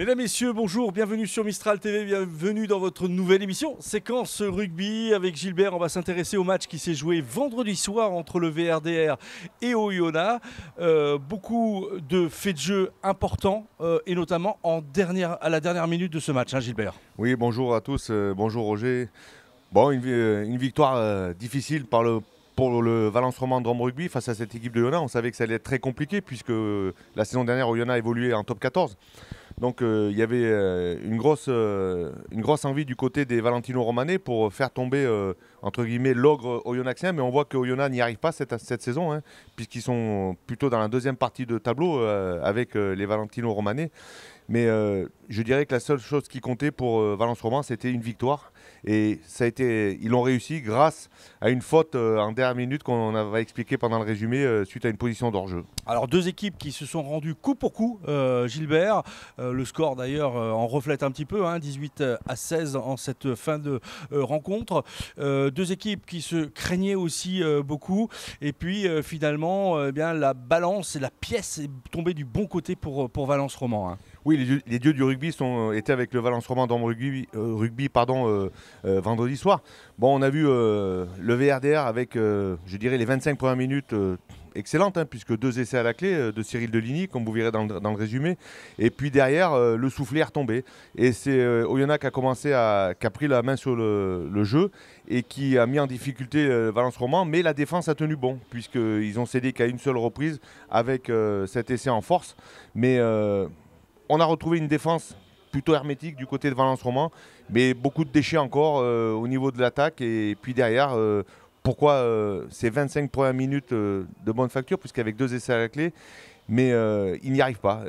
Mesdames, Messieurs, bonjour, bienvenue sur Mistral TV, bienvenue dans votre nouvelle émission Séquence Rugby. Avec Gilbert, on va s'intéresser au match qui s'est joué vendredi soir entre le VRDR et Oyonnax. Beaucoup de faits de jeu importants et notamment à la dernière minute de ce match, hein, Gilbert. Oui, bonjour à tous, bonjour Roger. Bon, une victoire difficile pour le Valence Roman Drôme Rugby face à cette équipe de Oyonnax. On savait que ça allait être très compliqué puisque la saison dernière, Oyonnax a évolué en top 14. Donc il y avait une grosse envie du côté des Valentino Romanais pour faire tomber entre guillemets l'ogre oyonnaxien, mais on voit que Oyonnax n'y arrive pas cette saison, hein, puisqu'ils sont plutôt dans la deuxième partie de tableau avec les Valentino Romanais. Mais je dirais que la seule chose qui comptait pour Valence Roman, c'était une victoire. Et ils l'ont réussi grâce à une faute en dernière minute qu'on avait expliqué pendant le résumé suite à une position d'hors-jeu. Alors deux équipes qui se sont rendues coup pour coup, Gilbert. Le score d'ailleurs en reflète un petit peu, hein, 18-16 en cette fin de rencontre. Deux équipes qui se craignaient aussi beaucoup. Et puis finalement, la balance et la pièce est tombée du bon côté pour Valence Roman, hein. Oui, les dieux du rugby étaient avec le Valence Roman dans le rugby vendredi soir. Bon, on a vu le VRDR avec, je dirais, les 25 premières minutes excellentes, hein, puisque 2 essais à la clé de Cyril Deligny, comme vous verrez dans le résumé. Et puis derrière, le soufflet est retombé. Et c'est Oyonnax qui a pris la main sur le jeu et qui a mis en difficulté Valence Roman. Mais la défense a tenu bon, puisqu'ils ont cédé qu'à une seule reprise avec cet essai en force. Mais on a retrouvé une défense plutôt hermétique du côté de Valence Roman, mais beaucoup de déchets encore au niveau de l'attaque. Et puis derrière, pourquoi ces 25 premières minutes de bonne facture, puisqu'avec 2 essais à la clé, mais ils n'y arrivent pas.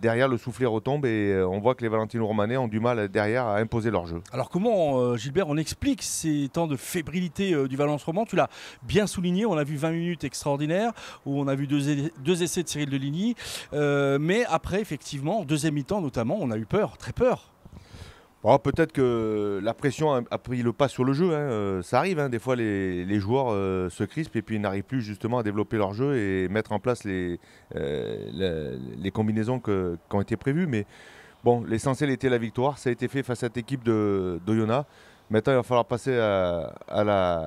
Derrière, le soufflet retombe et on voit que les Valentino Romanais ont du mal derrière à imposer leur jeu. Alors comment, Gilbert, on explique ces temps de fébrilité du Valence Roman? Tu l'as bien souligné, on a vu 20 minutes extraordinaires, où on a vu deux essais de Cyril Deligny. Mais après, effectivement, deuxième mi-temps notamment, on a eu peur, très peur. Oh, peut-être que la pression a pris le pas sur le jeu, hein. Ça arrive, hein. Des fois les joueurs se crispent et puis ils n'arrivent plus justement à développer leur jeu et mettre en place les combinaisons qui ont été prévues. Mais bon, l'essentiel était la victoire. Ça a été fait face à cette équipe d'Oyonnax. Maintenant, il va falloir passer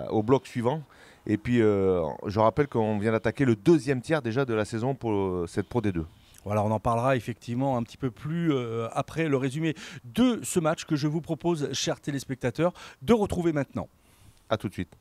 au bloc suivant. Et puis, je rappelle qu'on vient d'attaquer le 2e tiers déjà de la saison pour cette Pro D2. Voilà, on en parlera effectivement un petit peu plus après le résumé de ce match que je vous propose, chers téléspectateurs, de retrouver maintenant. A tout de suite.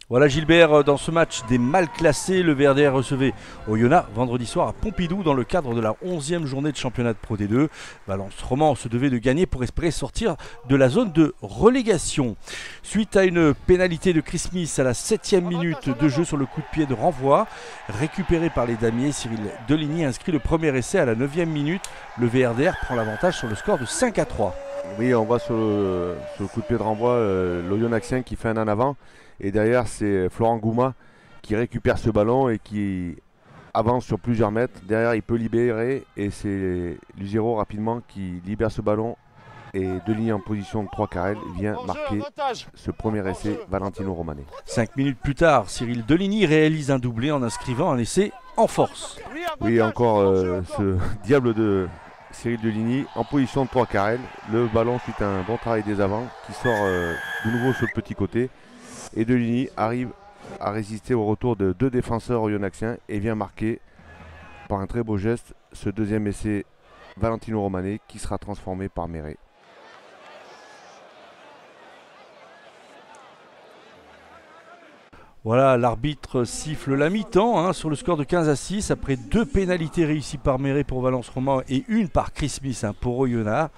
Voilà Gilbert, dans ce match des mal classés, le VRDR recevait Oyonnax vendredi soir à Pompidou dans le cadre de la 11e journée de championnat de Pro D2. Valence Roman se devait de gagner pour espérer sortir de la zone de relégation. Suite à une pénalité de Chris Smith à la 7e minute de jeu sur le coup de pied de renvoi, récupéré par les damiers, Cyril Deligny inscrit le premier essai à la 9e minute. Le VRDR prend l'avantage sur le score de 5-3. Oui, on voit sur le coup de pied de renvoi l'Oyonnaxien qui fait un en avant. Et derrière, c'est Florent Gouma qui récupère ce ballon et qui avance sur plusieurs mètres. Derrière, il peut libérer et c'est Luzero rapidement qui libère ce ballon. Et Deligny en position de 3 carrels vient marquer ce premier essai Valentino Romanais. 5 minutes plus tard, Cyril Deligny réalise un doublé en inscrivant un essai en force. Oui, encore ce diable de Cyril Deligny en position de 3 carrels. Le ballon suite à un bon travail des avants qui sort de nouveau sur le petit côté. Et Deligny arrive à résister au retour de 2 défenseurs oyonnaxiens et vient marquer par un très beau geste ce 2e essai Valentino Romanais qui sera transformé par Méret. Voilà, l'arbitre siffle la mi-temps sur le score de 15-6 après 2 pénalités réussies par Méret pour Valence Roman et une par Chris Smith pour Oyonnax.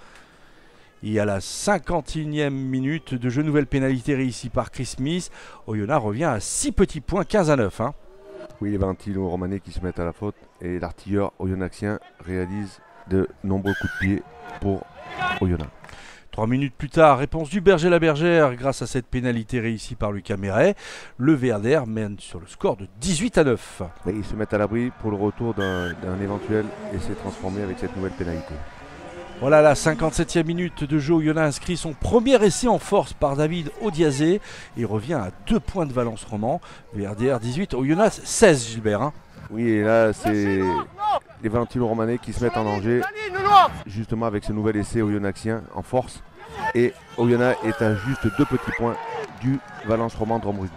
Et à la 51e minute de jeu, nouvelle pénalité réussie par Chris Smith. Oyonnax revient à 6 petits points, 15-9. Oui, les Valentino Romanais qui se mettent à la faute et l'artilleur oyonnaxien réalise de nombreux coups de pied pour Oyonnax. 3 minutes plus tard, réponse du Berger-la-Bergère grâce à cette pénalité réussie par Lucas Méret. Le VRDR mène sur le score de 18-9. Et ils se mettent à l'abri pour le retour d'un éventuel essai transformé avec cette nouvelle pénalité. Voilà la 57e minute de jeu. Oyonnax inscrit son premier essai en force par David Odiazé et revient à 2 points de Valence Roman. VRDR 18, Oyonnax 16, Gilbert. Hein. Oui, et là c'est les Valentino Romanais qui se mettent en danger justement avec ce nouvel essai oyonnaxien en force. Et Oyonnax est à juste 2 petits points du Valence Roman Drum Rugby.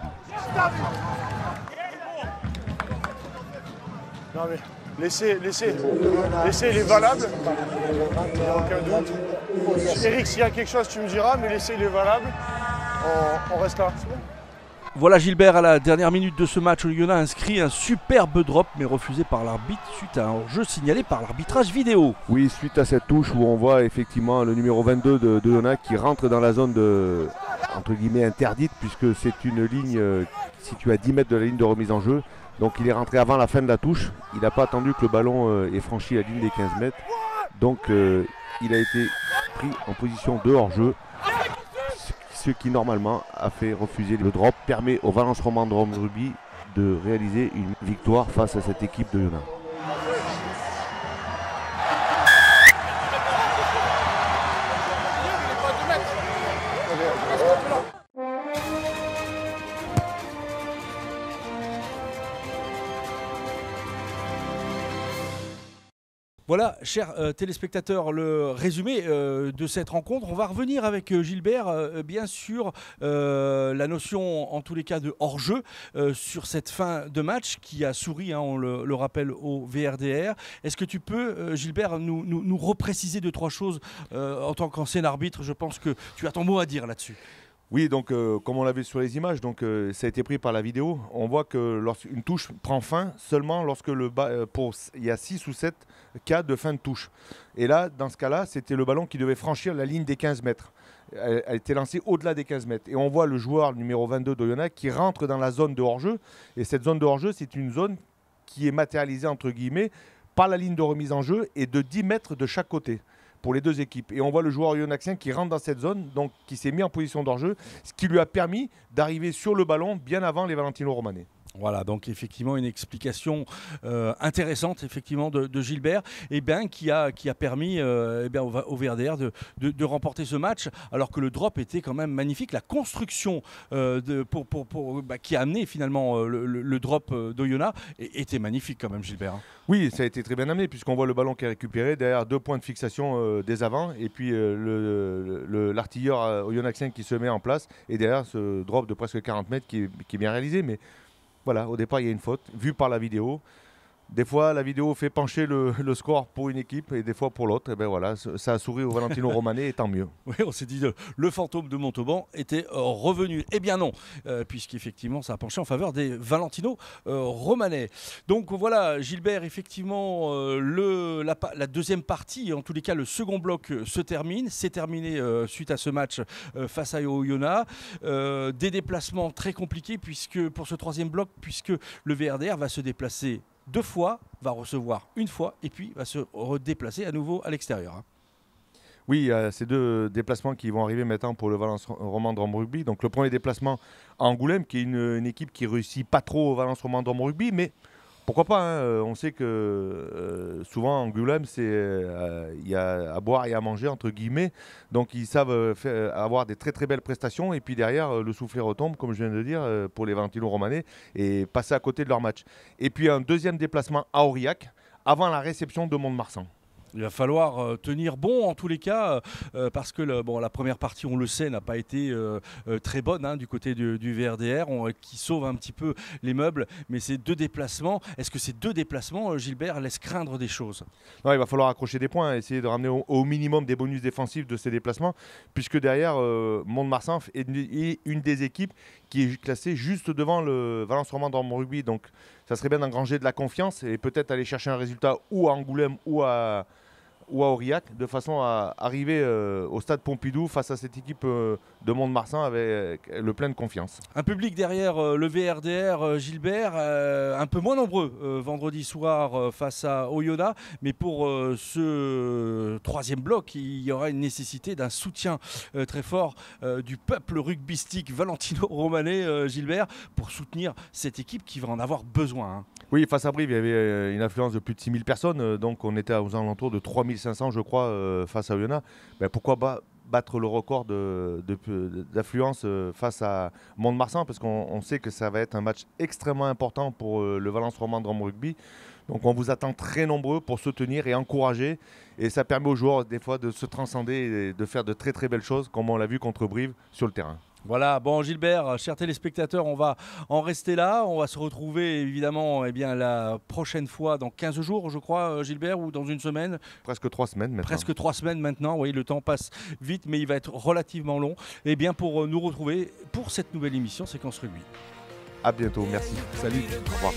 Non mais l'essai il est valable, il n'y a aucun doute. Eric, s'il y a quelque chose tu me diras, mais l'essai il est valable, on reste là. Voilà Gilbert, à la dernière minute de ce match, Oyonnax inscrit un superbe drop mais refusé par l'arbitre suite à un hors-jeu signalé par l'arbitrage vidéo. Oui, suite à cette touche où on voit effectivement le numéro 22 de Oyonnax qui rentre dans la zone de, entre guillemets, interdite, puisque c'est une ligne située à 10 mètres de la ligne de remise en jeu. Donc il est rentré avant la fin de la touche, il n'a pas attendu que le ballon ait franchi la ligne des 15 mètres. Donc il a été pris en position de hors-jeu. Ce qui normalement a fait refuser le drop, permet au Valence Roman Drum Rugby de réaliser une victoire face à cette équipe de Oyonnax. Voilà, chers téléspectateurs, le résumé de cette rencontre. On va revenir avec Gilbert, bien sûr, la notion, en tous les cas, de hors-jeu sur cette fin de match qui a souri, hein, on le rappelle, au VRDR. Est-ce que tu peux, Gilbert, nous repréciser 2-3 choses en tant qu'ancien arbitre? Je pense que tu as ton mot à dire là-dessus. Oui, donc comme on l'a vu sur les images, donc, ça a été pris par la vidéo. On voit que lorsqu'une touche prend fin seulement lorsque il y a 6 ou 7 cas de fin de touche. Et là, dans ce cas-là, c'était le ballon qui devait franchir la ligne des 15 mètres. Elle était lancée au-delà des 15 mètres. Et on voit le joueur numéro 22 d'Oyonnax qui rentre dans la zone de hors-jeu. Et cette zone de hors-jeu, c'est une zone qui est matérialisée, entre guillemets, par la ligne de remise en jeu et de 10 mètres de chaque côté pour les deux équipes. Et on voit le joueur oyonnaxien qui rentre dans cette zone, donc qui s'est mis en position d'hors-jeu, ce qui lui a permis d'arriver sur le ballon bien avant les Valentino Romanais. Voilà, donc effectivement une explication intéressante effectivement de Gilbert, qui a permis au VRDR de remporter ce match, alors que le drop était quand même magnifique. La construction qui a amené finalement le drop d'Oyonnax était magnifique quand même, Gilbert. Hein. Oui, ça a été très bien amené, puisqu'on voit le ballon qui est récupéré derrière 2 points de fixation des avants, et puis l'artilleur oyonnaxien qui se met en place, et derrière ce drop de presque 40 mètres qui est bien réalisé. Mais voilà, au départ, il y a une faute vue par la vidéo. Des fois, la vidéo fait pencher le score pour une équipe et des fois pour l'autre. Et ben voilà, ça a souri au Valentino Romanais et tant mieux. Oui, on s'est dit le fantôme de Montauban était revenu. Eh bien non, puisqu'effectivement ça a penché en faveur des Valentino Romanais. Donc voilà, Gilbert, effectivement, la deuxième partie, en tous les cas le second bloc se termine. C'est terminé suite à ce match face à Oyonnax. Des déplacements très compliqués pour ce troisième bloc, puisque le VRDR va se déplacer 2 fois, va recevoir 1 fois et puis va se redéplacer à nouveau à l'extérieur. Hein. Oui, il y a ces 2 déplacements qui vont arriver maintenant pour le Valence Roman Drum Rugby. Donc le premier déplacement à Angoulême, qui est une équipe qui réussit pas trop au Valence Roman Drum Rugby, mais pourquoi pas, hein. On sait que souvent Angoulême, il y a à boire et à manger, entre guillemets. Donc ils savent avoir des très très belles prestations. Et puis derrière, le soufflet retombe, comme je viens de dire, pour les Valentino Romanais, et passer à côté de leur match. Et puis un deuxième déplacement à Aurillac, avant la réception de Mont-de-Marsan. Il va falloir tenir bon en tous les cas, parce que la première partie, on le sait, n'a pas été très bonne, hein, du côté du VRDR, qui sauve un petit peu les meubles. Mais ces 2 déplacements, est-ce que ces 2 déplacements, Gilbert, laissent craindre des choses? Non, il va falloir accrocher des points, essayer de ramener au minimum des bonus défensifs de ces déplacements, puisque derrière, Mont-de-Marsan est une des équipes qui est classée juste devant le Valence Roman Drum Rugby. Donc ça serait bien d'engranger de la confiance et peut-être aller chercher un résultat ou à Angoulême ou à Aurillac, de façon à arriver au stade Pompidou face à cette équipe de Mont-de-Marsan avec le plein de confiance. Un public derrière le VRDR, Gilbert, un peu moins nombreux vendredi soir face à Oyonnax, mais pour ce troisième bloc, il y aura une nécessité d'un soutien très fort du peuple rugbystique valentino romanais, Gilbert, pour soutenir cette équipe qui va en avoir besoin. Hein. Oui, face à Brive, il y avait une affluence de plus de 6000 personnes, donc on était aux alentours de 3500 3500, je crois, face à Oyonnax. Ben, pourquoi battre le record d'affluence face à Mont-de-Marsan, parce qu'on sait que ça va être un match extrêmement important pour le Valence Roman Drôme Rugby. Donc on vous attend très nombreux pour soutenir et encourager. Et ça permet aux joueurs des fois de se transcender et de faire de très très belles choses, comme on l'a vu contre Brive sur le terrain. Voilà, bon Gilbert, chers téléspectateurs, on va en rester là. On va se retrouver évidemment la prochaine fois dans 15 jours, je crois, Gilbert, ou dans une semaine. Presque 3 semaines maintenant. Presque 3 semaines maintenant, oui, le temps passe vite, mais il va être relativement long. Et bien pour nous retrouver pour cette nouvelle émission Séquence Rugby. À bientôt, merci. Salut, au revoir.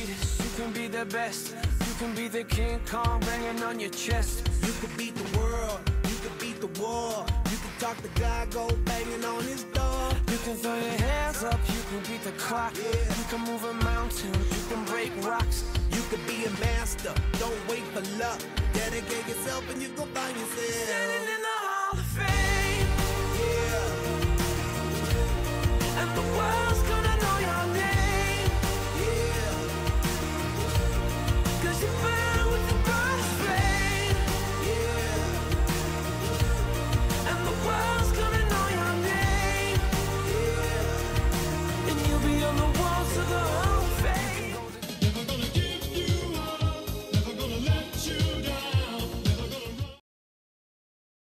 Talk to God, go banging on his door. You can throw your hands up, you can beat the clock. Yeah. You can move a mountain, you can break rocks. You can be a master, don't wait for luck. Dedicate yourself and you go find yourself.